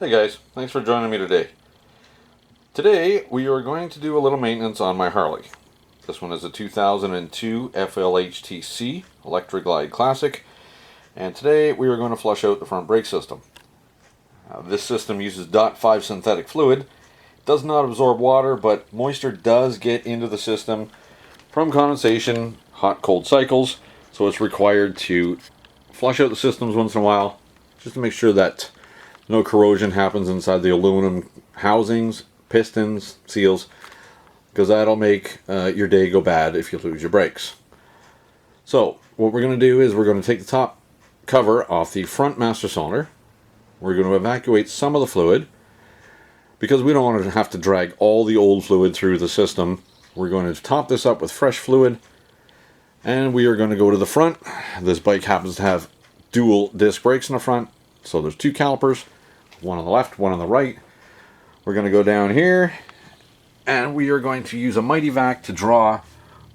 Hey guys, thanks for joining me today. Today we are going to do a little maintenance on my Harley. This one is a 2002 FLHTC Electraglide Classic, and today we are going to flush out the front brake system. This system uses .5 synthetic fluid. It does not absorb water, but moisture does get into the system from condensation, hot-cold cycles, so it's required to flush out the systems once in a while just to make sure that no corrosion happens inside the aluminum housings, pistons, seals, because that'll make your day go bad if you lose your brakes. So what we're going to do is we're going to take the top cover off the front master cylinder. We're going to evacuate some of the fluid because we don't want to have to drag all the old fluid through the system. We're going to top this up with fresh fluid, and we are going to go to the front. This bike happens to have dual disc brakes in the front, so there's two calipers, one on the left, one on the right. We're going to go down here, and we are going to use a mighty vac to draw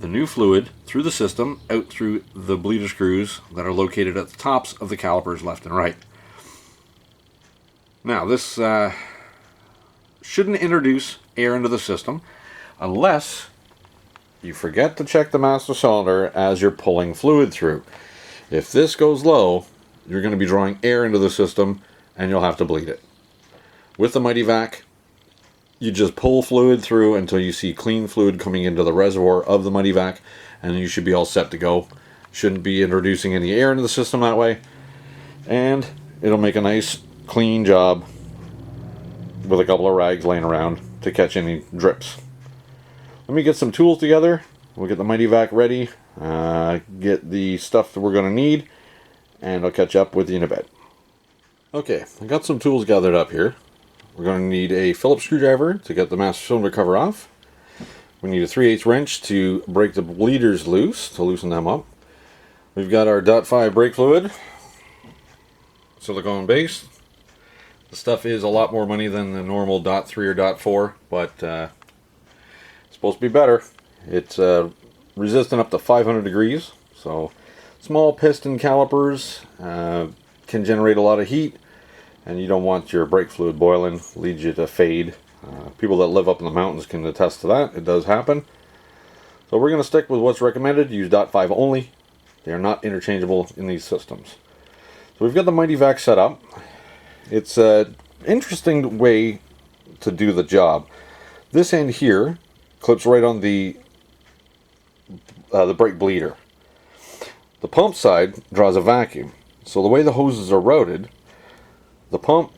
the new fluid through the system out through the bleeder screws that are located at the tops of the calipers left and right. Now this shouldn't introduce air into the system unless you forget to check the master cylinder as you're pulling fluid through. If this goes low, you're going to be drawing air into the system and you'll have to bleed it. With the mighty vac, you just pull fluid through until you see clean fluid coming into the reservoir of the mighty vac, and you should be all set to go. Shouldn't be introducing any air into the system that way, and it'll make a nice clean job with a couple of rags laying around to catch any drips. Let me get some tools together. We'll get the mighty vac ready, get the stuff that we're going to need, and I'll catch up with you in a bit. Okay, I got some tools gathered up here. We're going to need a Phillips screwdriver to get the master cylinder cover off. We need a 3/8 wrench to break the bleeders loose, to loosen them up. We've got our .5 brake fluid, silicone base. The stuff is a lot more money than the normal .3 or .4, but it's supposed to be better. It's resistant up to 500 degrees, so small piston calipers can generate a lot of heat, and you don't want your brake fluid boiling, leads you to fade. People that live up in the mountains can attest to that. It does happen. So we're going to stick with what's recommended. Use .5 only. They are not interchangeable in these systems. So we've got the mighty vac set up. It's an interesting way to do the job. This end here clips right on the brake bleeder. The pump side draws a vacuum. So the way the hoses are routed, the pump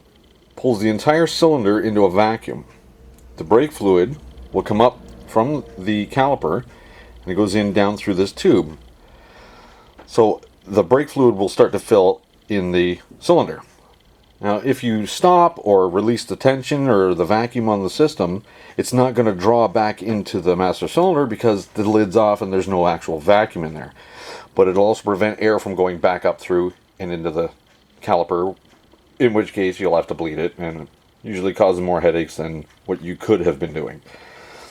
pulls the entire cylinder into a vacuum. The brake fluid will come up from the caliper and it goes in down through this tube. So the brake fluid will start to fill in the cylinder. Now if you stop or release the tension or the vacuum on the system, it's not going to draw back into the master cylinder because the lid's off and there's no actual vacuum in there. But it'll also prevent air from going back up through and into the caliper, in which case you'll have to bleed it, and it usually causes more headaches than what you could have been doing.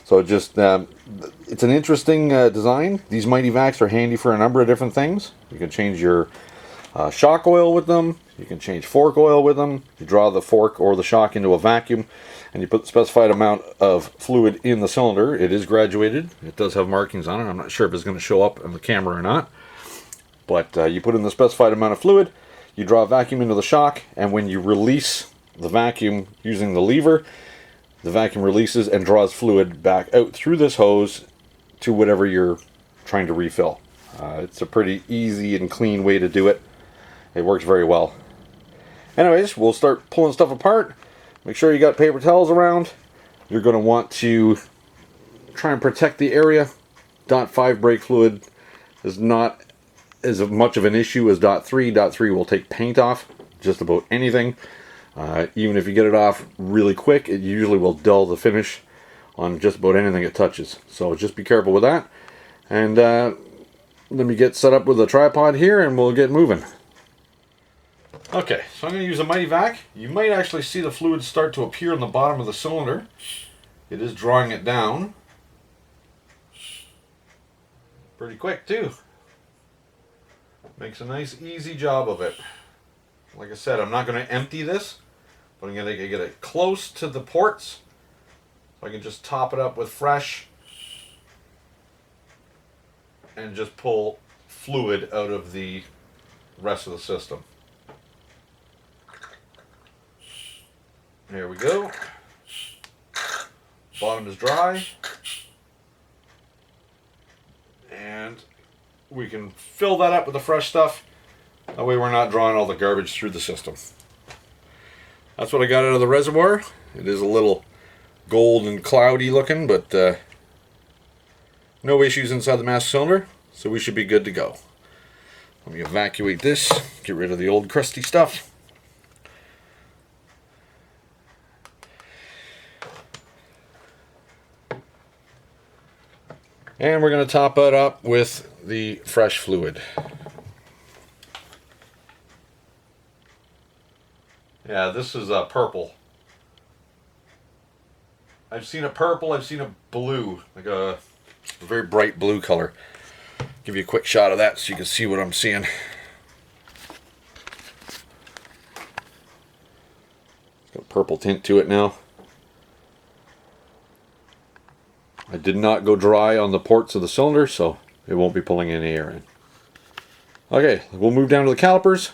So just it's an interesting design. These mighty vacs are handy for a number of different things. You can change your shock oil with them. You can change fork oil with them. You draw the fork or the shock into a vacuum, and you put the specified amount of fluid in the cylinder. It is graduated. It does have markings on it. I'm not sure if it's going to show up on the camera or not. But you put in the specified amount of fluid, you draw a vacuum into the shock, and when you release the vacuum using the lever, the vacuum releases and draws fluid back out through this hose to whatever you're trying to refill. It's a pretty easy and clean way to do it. It works very well. Anyways, we'll start pulling stuff apart. Make sure you got paper towels around. You're going to want to try and protect the area. .5 brake fluid is not as much of an issue as .3. .3 will take paint off just about anything. Even if you get it off really quick, it usually will dull the finish on just about anything it touches. So just be careful with that. And let me get set up with a tripod here and we'll get moving. Okay, so I'm going to use a mighty vac. You might actually see the fluid start to appear on the bottom of the cylinder. It is drawing it down. Pretty quick too. Makes a nice easy job of it. Like I said, I'm not going to empty this. But I'm going to get it close to the ports so I can just top it up with fresh and just pull fluid out of the rest of the system. There we go. Bottom is dry. And we can fill that up with the fresh stuff. That way we're not drawing all the garbage through the system. That's what I got out of the reservoir. It is a little gold and cloudy looking, but no issues inside the master cylinder, so we should be good to go. Let me evacuate this, get rid of the old crusty stuff. And we're going to top it up with the fresh fluid. Yeah, this is purple. I've seen a purple, I've seen a blue, like a very bright blue color. Give you a quick shot of that so you can see what I'm seeing. It's got a purple tint to it now. I did not go dry on the ports of the cylinder, so it won't be pulling any air in. Okay, we'll move down to the calipers.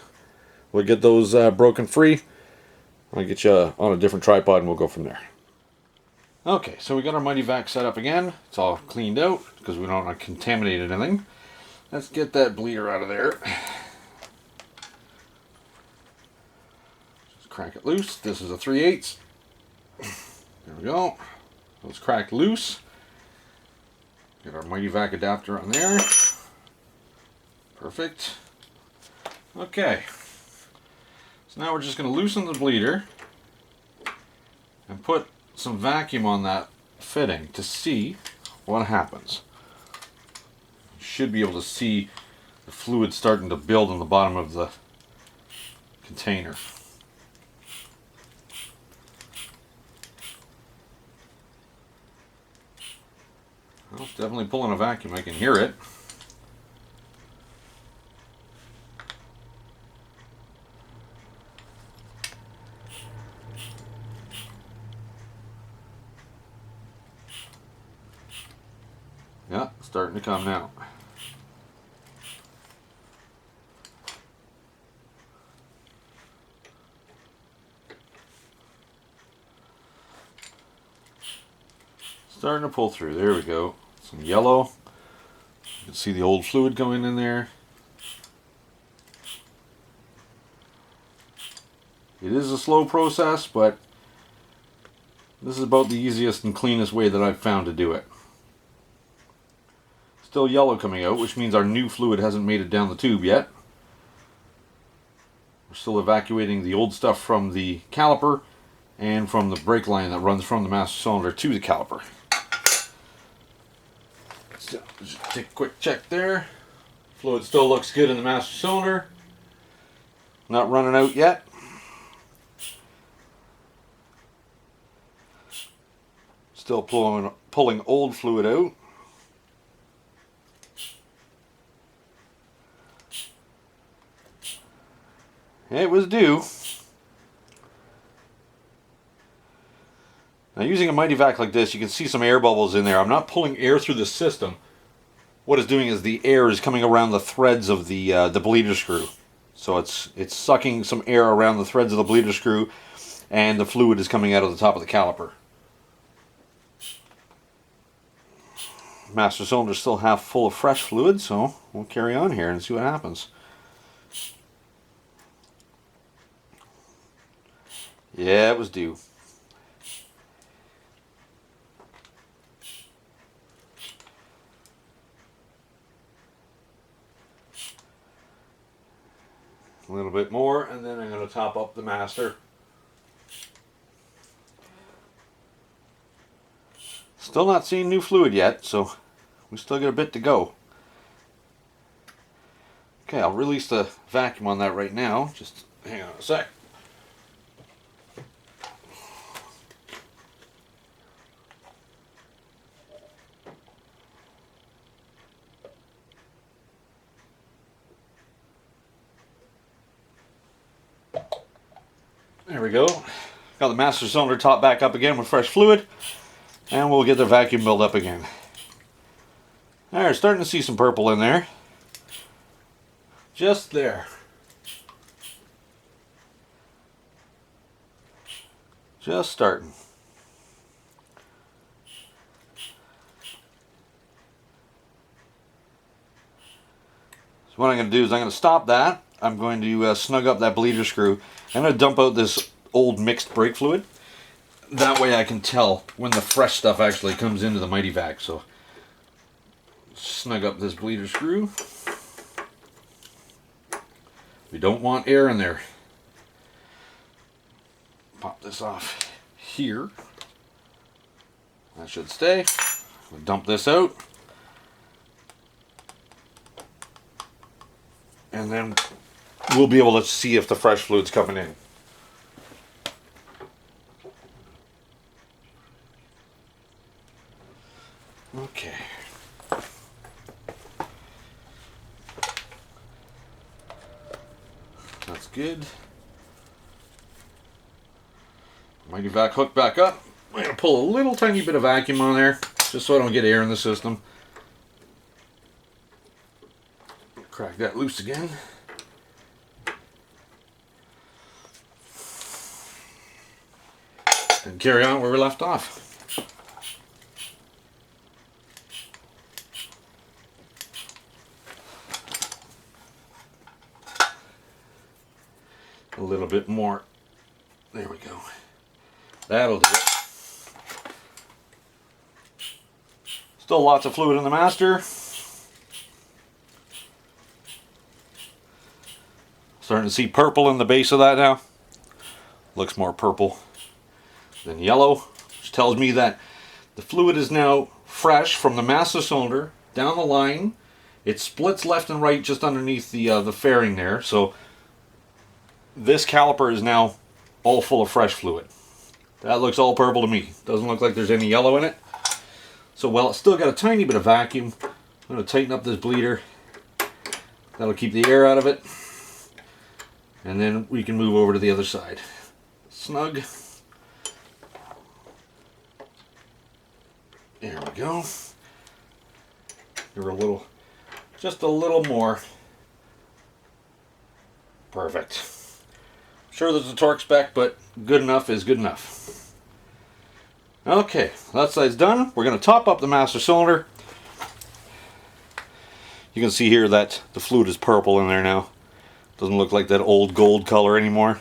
We'll get those broken free. I'll get you on a different tripod and we'll go from there. Okay, so we got our Mighty Vac set up again. It's all cleaned out because we don't want to contaminate anything. Let's get that bleeder out of there. Just crack it loose. This is a 3/8. There we go. Let's crack loose. Get our Mighty Vac adapter on there. Perfect. Okay. So now we're just going to loosen the bleeder and put some vacuum on that fitting to see what happens. You should be able to see the fluid starting to build on the bottom of the container. Well, it's definitely pulling a vacuum. I can hear it. Yeah, starting to come now. Starting to pull through. There we go. Some yellow. You can see the old fluid going in there. It is a slow process, but this is about the easiest and cleanest way that I've found to do it. Still yellow coming out, which means our new fluid hasn't made it down the tube yet. We're still evacuating the old stuff from the caliper and from the brake line that runs from the master cylinder to the caliper. So just take a quick check there. Fluid still looks good in the master cylinder. Not running out yet. Still pulling old fluid out. It was due. Now using a Mighty Vac like this, you can see some air bubbles in there. I'm not pulling air through the system. What it's doing is the air is coming around the threads of the bleeder screw. So it's sucking some air around the threads of the bleeder screw, and the fluid is coming out of the top of the caliper. Master cylinder is still half full of fresh fluid, so we'll carry on here and see what happens. Yeah, it was due. A little bit more, and then I'm going to top up the master. Still not seeing new fluid yet, so we still got a bit to go. Okay, I'll release the vacuum on that right now. Just hang on a sec. There we go. Got the master cylinder top back up again with fresh fluid, and we'll get the vacuum build up again. Alright, starting to see some purple in there. Just there. Just starting. So what I'm going to do is I'm going to stop that. I'm going to snug up that bleeder screw. I'm going to dump out this old mixed brake fluid. That way I can tell when the fresh stuff actually comes into the Mighty Vac. So snug up this bleeder screw. We don't want air in there. Pop this off here. That should stay. We'll dump this out. And then we'll be able to see if the fresh fluid's coming in. Okay. That's good. Mighty Vac hook back up. I'm going to pull a little tiny bit of vacuum on there, just so I don't get air in the system. Crack that loose again. And carry on where we left off. A little bit more. There we go. That'll do it. Still lots of fluid in the master. Starting to see purple in the base of that now. Looks more purple than yellow, which tells me that the fluid is now fresh from the master cylinder down the line. It splits left and right just underneath the fairing there. So this caliper is now all full of fresh fluid. That looks all purple to me. Doesn't look like there's any yellow in it. So while it's still got a tiny bit of vacuum, I'm going to tighten up this bleeder. That'll keep the air out of it. And then we can move over to the other side. Snug. There we go. Give her a little, just a little more. Perfect. Sure, there's a torque spec, but good enough is good enough. Okay, that side's done. We're going to top up the master cylinder. You can see here that the fluid is purple in there now. Doesn't look like that old gold color anymore.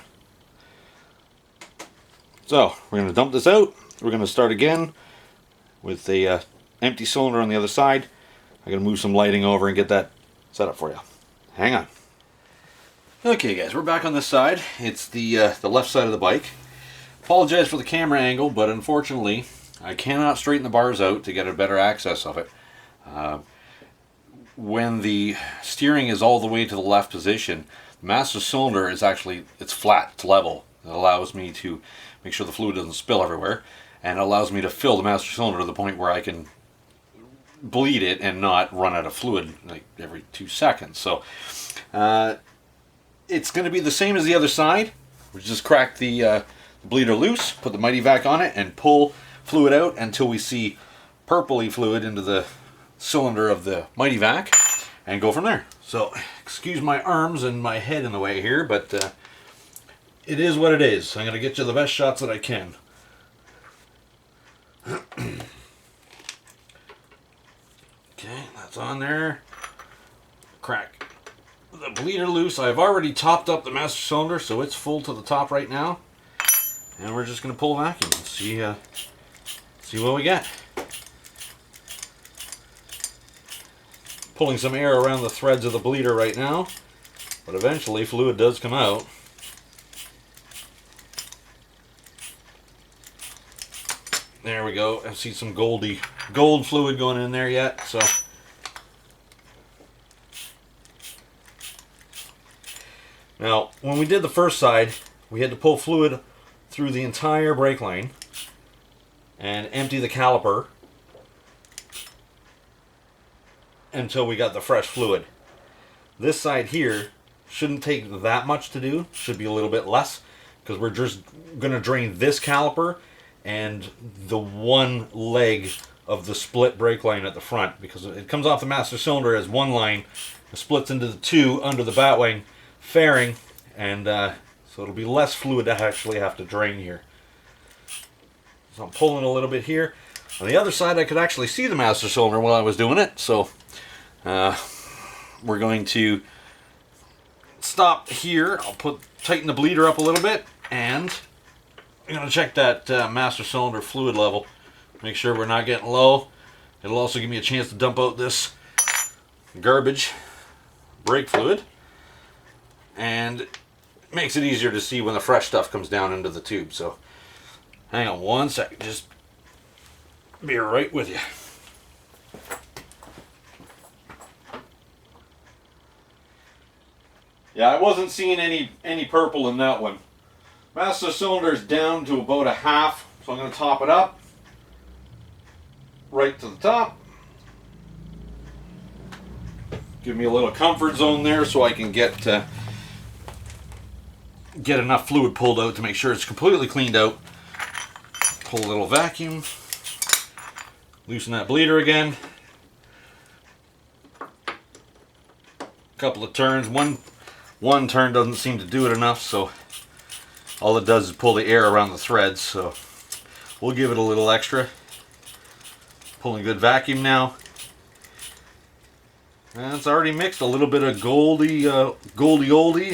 So, we're going to dump this out. We're going to start again with a empty cylinder on the other side. I'm going to move some lighting over and get that set up for you. Hang on. Okay guys, we're back on this side. It's the left side of the bike. Apologize for the camera angle, but unfortunately I cannot straighten the bars out to get a better access of it. When the steering is all the way to the left position, the master cylinder is actually, it's flat, it's level. It allows me to make sure the fluid doesn't spill everywhere, and it allows me to fill the master cylinder to the point where I can bleed it and not run out of fluid like every 2 seconds. So it's going to be the same as the other side. We just crack the bleeder loose, put the Mighty Vac on it, and pull fluid out until we see purpley fluid into the cylinder of the Mighty Vac, and go from there. So, excuse my arms and my head in the way here, but it is what it is. I'm going to get you the best shots that I can. Okay, that's on there. Crack the bleeder loose. I've already topped up the master cylinder, so it's full to the top right now. And we're just going to pull vacuum and see what we get. Pulling some air around the threads of the bleeder right now, but eventually fluid does come out. There we go. I see some gold fluid going in there yet, so now when we did the first side, we had to pull fluid through the entire brake line and empty the caliper until we got the fresh fluid. This side here shouldn't take that much to do, should be a little bit less, because we're just going to drain this caliper and the one leg of the split brake line at the front, because it comes off the master cylinder as one line, it splits into the two under the batwing fairing, and so it'll be less fluid to actually have to drain here. So I'm pulling a little bit here. On the other side, I could actually see the master cylinder while I was doing it, so we're going to stop here. I'll tighten the bleeder up a little bit, and I'm going to check that master cylinder fluid level. Make sure we're not getting low. It'll also give me a chance to dump out this garbage brake fluid, and it makes it easier to see when the fresh stuff comes down into the tube. So hang on one second, just be right with you. Yeah, I wasn't seeing any purple in that one. Master cylinder is down to about a half, so I'm going to top it up right to the top. Give me a little comfort zone there so I can get enough fluid pulled out to make sure it's completely cleaned out. Pull a little vacuum, loosen that bleeder again. A couple of turns. One turn doesn't seem to do it enough, so all it does is pull the air around the threads, so we'll give it a little extra. Pulling good vacuum now. And it's already mixed a little bit of goldy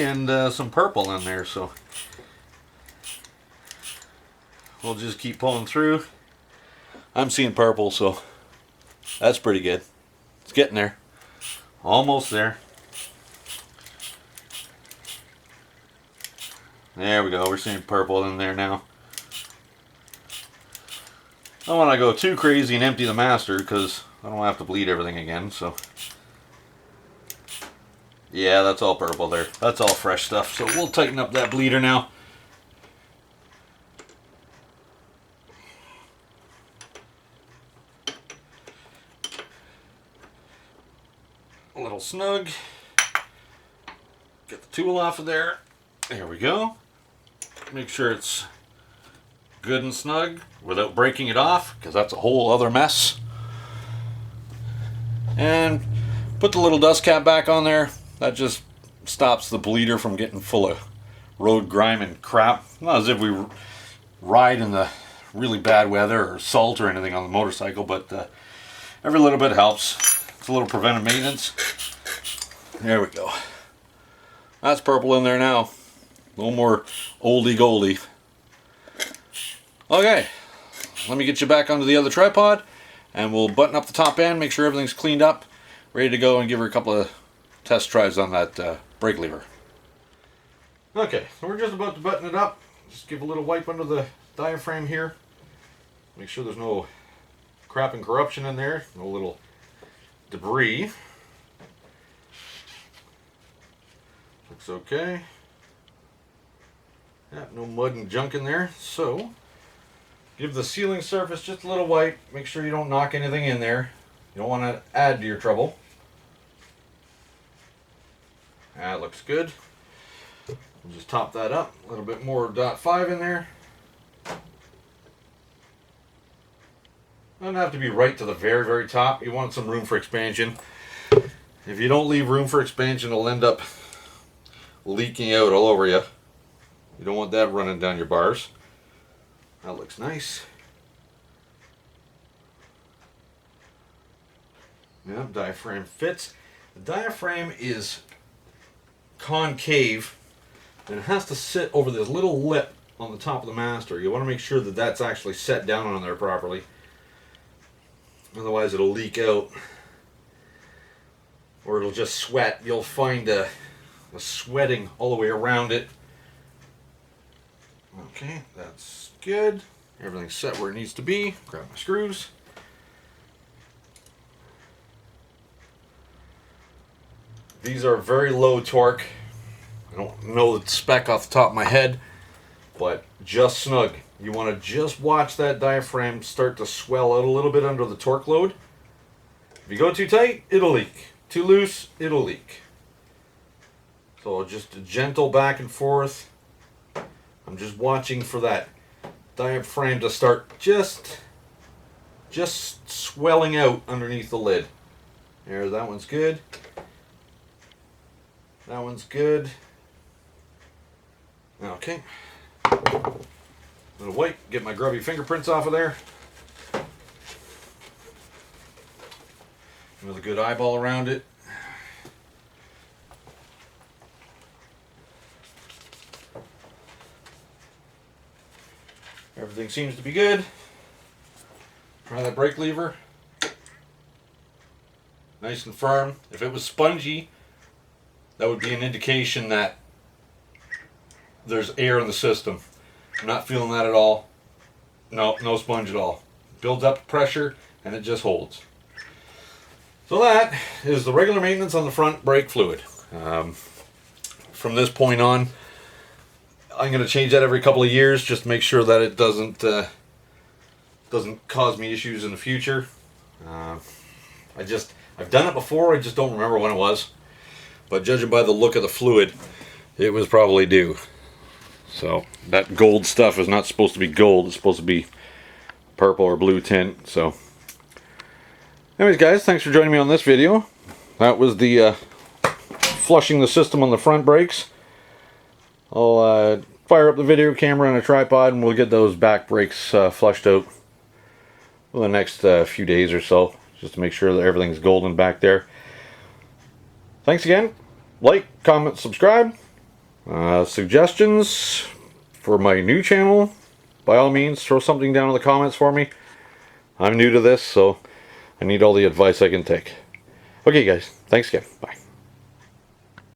and some purple in there, so we'll just keep pulling through. I'm seeing purple, so that's pretty good. It's getting there. Almost there. There we go, we're seeing purple in there now. I don't want to go too crazy and empty the master because I don't have to bleed everything again, so. Yeah, that's all purple there. That's all fresh stuff, so we'll tighten up that bleeder now. A little snug. Get the tool off of there. There we go. Make sure it's good and snug without breaking it off, because that's a whole other mess. And put the little dust cap back on there. That just stops the bleeder from getting full of road grime and crap. Not as if we ride in the really bad weather or salt or anything on the motorcycle, but every little bit helps. It's a little preventive maintenance. There we go. That's purple in there now. A little more oldie goldie. Okay, let me get you back onto the other tripod, and we'll button up the top end, make sure everything's cleaned up, ready to go, and give her a couple of test tries on that brake lever. Okay, so we're just about to button it up. Just give a little wipe under the diaphragm here. Make sure there's no crap and corruption in there, no little debris. Looks okay. Yeah, no mud and junk in there, so give the sealing surface just a little wipe. Make sure you don't knock anything in there. You don't want to add to your trouble. That looks good. We'll just top that up. A little bit more .5 in there. Doesn't have to be right to the very, very top. You want some room for expansion. If you don't leave room for expansion, it'll end up leaking out all over you. You don't want that running down your bars. That looks nice. Yeah, diaphragm fits. The diaphragm is concave, and it has to sit over this little lip on the top of the master. You want to make sure that that's actually set down on there properly. Otherwise it'll leak out, or it'll just sweat. You'll find a sweating all the way around it. Okay, that's good. Everything's set where it needs to be. Grab my screws. These are very low torque. I don't know the spec off the top of my head, but just snug. You want to just watch that diaphragm start to swell out a little bit under the torque load. If you go too tight, it'll leak. Too loose, it'll leak. So just a gentle back and forth. I'm just watching for that diaphragm to start just swelling out underneath the lid. There, that one's good. That one's good. Okay. I'm gonna wipe, get my grubby fingerprints off of there. With a good eyeball around it. Everything seems to be good. Try that brake lever. Nice and firm. If it was spongy, that would be an indication that there's air in the system. I'm not feeling that at all. No, no sponge at all. Builds up pressure and it just holds. So that is the regular maintenance on the front brake fluid. From this point on, I'm going to change that every couple of years just to make sure that it doesn't cause me issues in the future. I've done it before, I just don't remember when it was. But judging by the look of the fluid, it was probably due. So that gold stuff is not supposed to be gold, it's supposed to be purple or blue tint. So anyways guys, thanks for joining me on this video. That was the flushing the system on the front brakes. I'll fire up the video camera on a tripod and we'll get those back brakes flushed out for the next few days or so, just to make sure that everything's golden back there. Thanks again. Like, comment, subscribe. Suggestions for my new channel, by all means throw something down in the comments for me. I'm new to this, so I need all the advice I can take. Okay guys, thanks again. Bye.